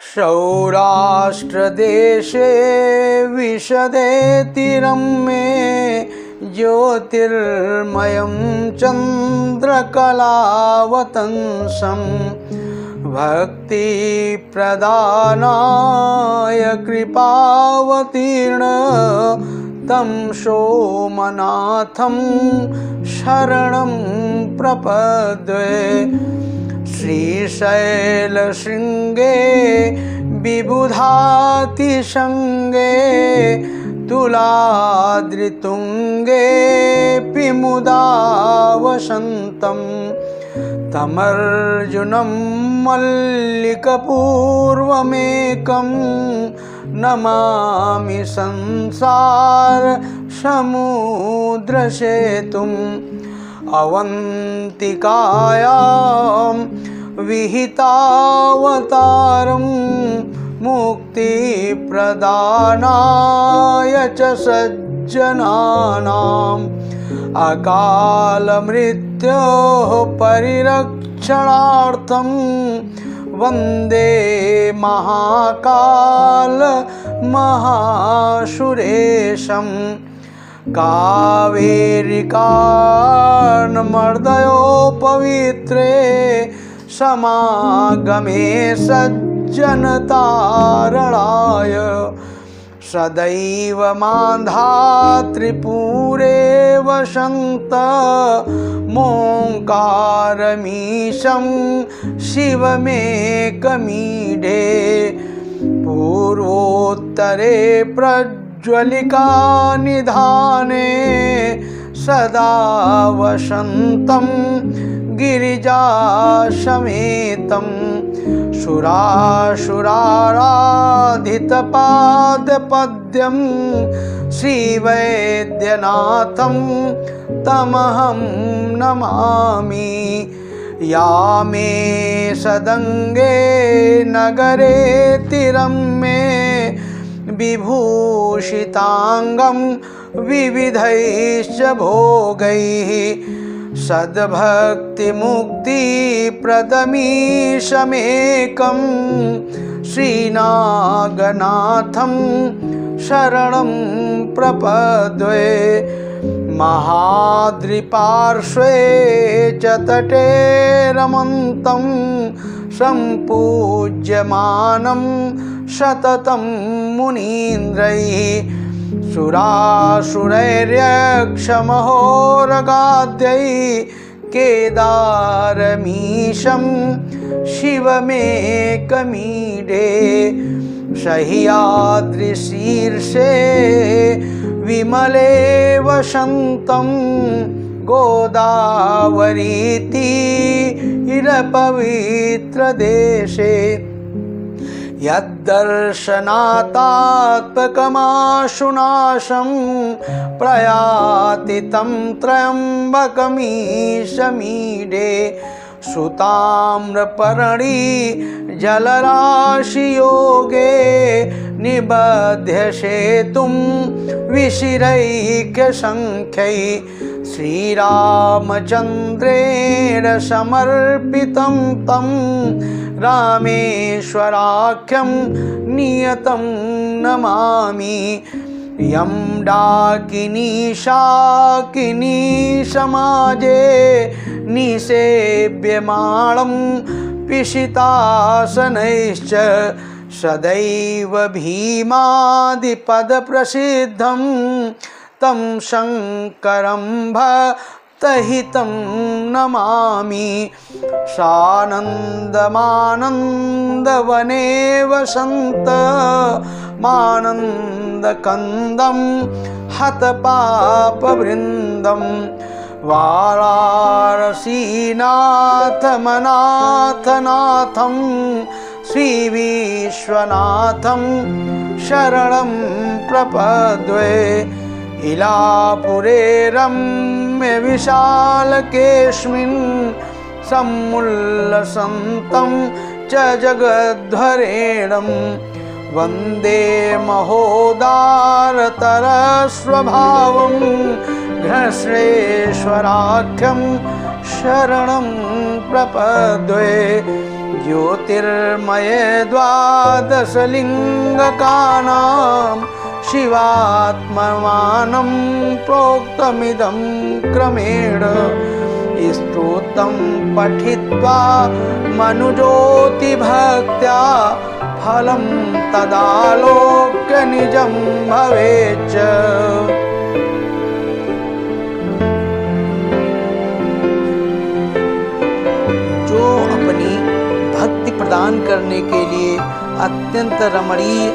सौराष्ट्रदेशे विशदे तीरं मे ज्योतिर्मयं चन्द्रकलावतंसं भक्तिप्रदानाय कृपावतीर्ण तं सोमनाथं शरणं प्रपद्ये। श्रीशैलशृङ्गे विबुधातिशृङ्गे तुलाद्रितुङ्गे मुदा वसन्तं तमर्जुनं मल्लिकपूर्वमेकं नमामि संसार समुद्रसेतुम्। अवन्तिकायां विहितावतारं मुक्तिप्रदानाय च सज्जनानाम् अकालमृत्योः परिरक्षणार्थं वन्दे महाकाल महासुरेशम्। कावेरिकार्णमर्दयो पवित्रे समागमे सज्जनतारणाय सदैव मान्धातृपुरे वसन्त मोङ्कारमीशं शिवमेकमीढे। पूर्वोत्तरे प्रज्वलिका निधाने सदा वसन्तं गिरिजासमेतं सुरासुराराधितपादपद्यं श्रीवैद्यनाथं तमहं नमामि। या मे सदङ्गे नगरे तिरं मे विभूषितांगं विविधैश्च भोगैः सद्भक्तिमुक्तिप्रदमीशमेकं श्रीनागनाथं शरणं प्रपद्ये। महाद्रिपार्श्वे च तटे रमन्तं सम्पूज्यमानं सततं मुनीन्द्रैः सुरासुरैर्यक्षमहोरगाद्यैः केदारमीशं शिवमेकमीढे। सह्याद्रिशीर्षे विमले वसन्तं गोदावरीतीरपवित्रदेशे यद्दर्शनात्मकमाशुनाशं प्रयाति तं त्र्यम्बकमीशमीढे। सुताम्रपर्णी जलराशियोगे निबध्य सेतुं विशिरैक्यसङ्ख्यैः श्रीरामचन्द्रेण समर्पितं तं रामेश्वराख्यं नियतं नमामि। यं डाकिनी शाकिनी समाजे निसेव्यमाणं पिशितासनैश्च सदैव भीमादिपदप्रसिद्धं तं शङ्करं भक्तहितं नमामि। सानन्दमानन्दवने वसन्त मानन्दकन्दं हतपापवृन्दं वाराणसीनाथमनाथनाथं श्रीविश्वनाथं शरणं प्रपद्ये। इलापुरे रम्यविशालकेऽस्मिन् समुल्लसन्तं च जगद्धरेणं वन्दे महोदारतरस्वभावं घ्नश्रेश्वराख्यं शरणं प्रपद्ये। ज्योतिर्मय द्वादशलिङ्गकानां शिवात्ममानं प्रोक्तमिदं क्रमेण स्तोत्रं पठित्वा मनुज्योतिभक्त्या फलं तदालोक्य निजं भवेच्च। जो अपनी भक्ति प्रदान करने के लिए अत्यंत रमणीय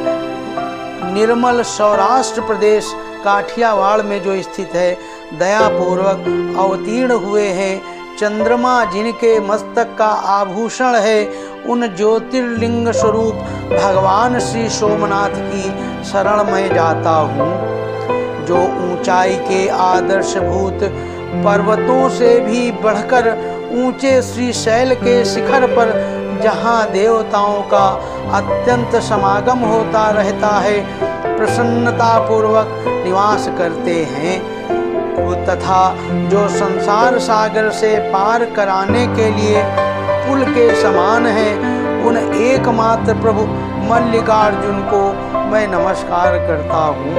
निर्मल सौराष्ट्र प्रदेश काठियावाड़ में जो स्थित है, दयापूर्वक अवतीर्ण हुए हैं, चंद्रमा जिनके मस्तक का आभूषण है, उन ज्योतिर्लिंग स्वरूप भगवान श्री सोमनाथ की शरण में जाता हूँ। जो ऊंचाई के आदर्शभूत पर्वतों से भी बढ़कर ऊंचे श्री शैल के शिखर पर जहाँ देवताओं का अत्यंत समागम होता रहता है, प्रसन्नतापूर्वक निवास करते हैं, तथा जो संसार सागर से पार कराने के लिए पुल के समान है, उन एकमात्र प्रभु मल्लिकार्जुन को मैं नमस्कार करता हूँ।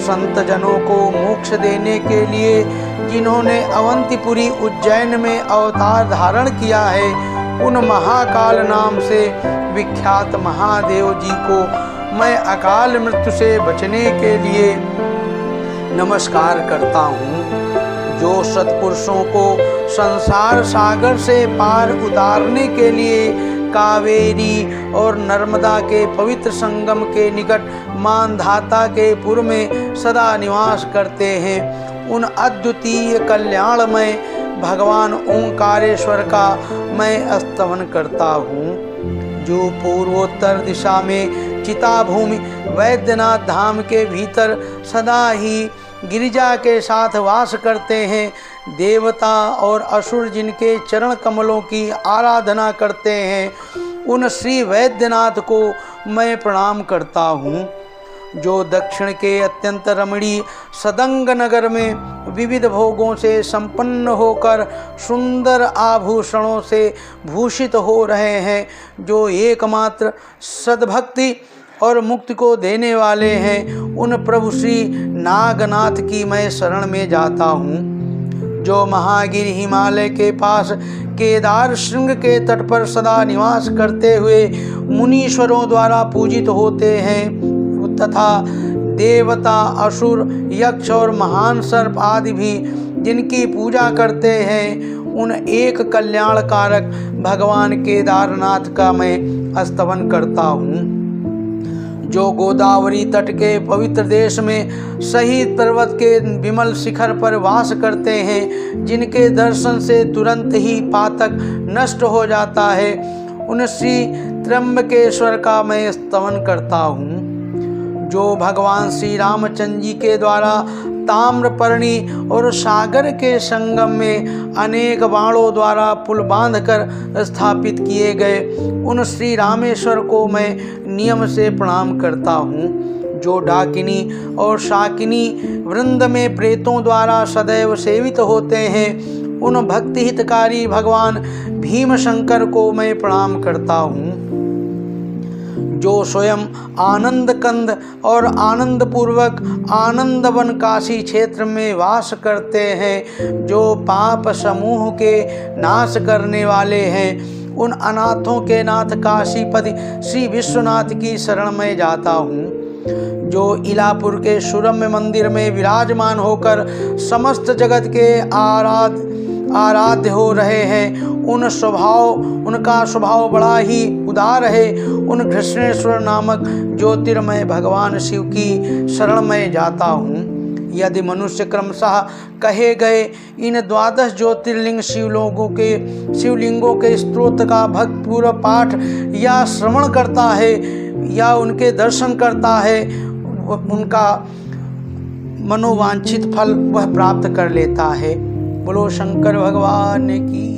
संत जनों को मोक्ष देने के लिए जिन्होंने अवंतीपुरी उज्जैन में अवतार धारण किया है, उन महाकाल नाम से विख्यात महादेव जी को मैं अकाल मृत्यु से बचने के लिए नमस्कार करता हूँ। जो सत्पुरुषों को संसार सागर से पार उतारने के लिए कावेरी और नर्मदा के पवित्र संगम के निकट मानधाता के पुर में सदा निवास करते हैं, उन अद्वितीय कल्याणमय भगवान ओंकारेश्वर का मैं स्तवन करता हूँ। जो पूर्वोत्तर दिशा में चिताभूमि वैद्यनाथ धाम के भीतर सदा ही गिरिजा के साथ वास करते हैं, देवता और असुर जिनके चरण कमलों की आराधना करते हैं, उन श्री वैद्यनाथ को मैं प्रणाम करता हूँ। जो दक्षिण के अत्यंत रमणीय सदंग नगर में विविध भोगों से संपन्न होकर सुंदर आभूषणों से भूषित हो रहे हैं, जो एकमात्र सद्भक्ति और मुक्ति को देने वाले हैं, उन प्रभु श्री नागनाथ की मैं शरण में जाता हूँ। जो महागिरि हिमालय के पास केदार श्रृंग के तट पर सदा निवास करते हुए मुनीश्वरों द्वारा पूजित होते हैं, तथा देवता असुर यक्ष और महान सर्प आदि भी जिनकी पूजा करते हैं, उन एक कल्याणकारक भगवान केदारनाथ का मैं स्तवन करता हूँ। जो गोदावरी तट के पवित्र देश में शहीद पर्वत के विमल शिखर पर वास करते हैं, जिनके दर्शन से तुरंत ही पातक नष्ट हो जाता है, उन श्री त्र्यंबकेश्वर का मैं स्तवन करता हूँ। जो भगवान श्री रामचंद्र जी के द्वारा ताम्रपर्णी और सागर के संगम में अनेक बाणों द्वारा पुल बांधकर स्थापित किए गए, उन श्री रामेश्वर को मैं नियम से प्रणाम करता हूँ। जो डाकिनी और शाकिनी वृंद में प्रेतों द्वारा सदैव सेवित होते हैं, उन भक्ति हितकारी भगवान भीम शंकर को मैं प्रणाम करता हूँ। जो स्वयं आनंद कंद और आनंद पूर्वक आनंदवन काशी क्षेत्र में वास करते हैं, जो पाप समूह के नाश करने वाले हैं, उन अनाथों के नाथ काशीपति श्री विश्वनाथ की शरण में जाता हूँ। जो इलापुर के सुरम्य मंदिर में विराजमान होकर समस्त जगत के आराध्य हो रहे हैं, उनका स्वभाव बड़ा ही उदार है, उन घृष्णेश्वर नामक ज्योतिर्मय भगवान शिव की शरण में जाता हूँ। यदि मनुष्य क्रमशः कहे गए इन 12 ज्योतिर्लिंग शिवलिंगों के स्तोत्र का भक्तिपूर्वक पाठ या श्रवण करता है या उनके दर्शन करता है, उनका मनोवांछित फल वह प्राप्त कर लेता है। बोलो शंकर भगवान की।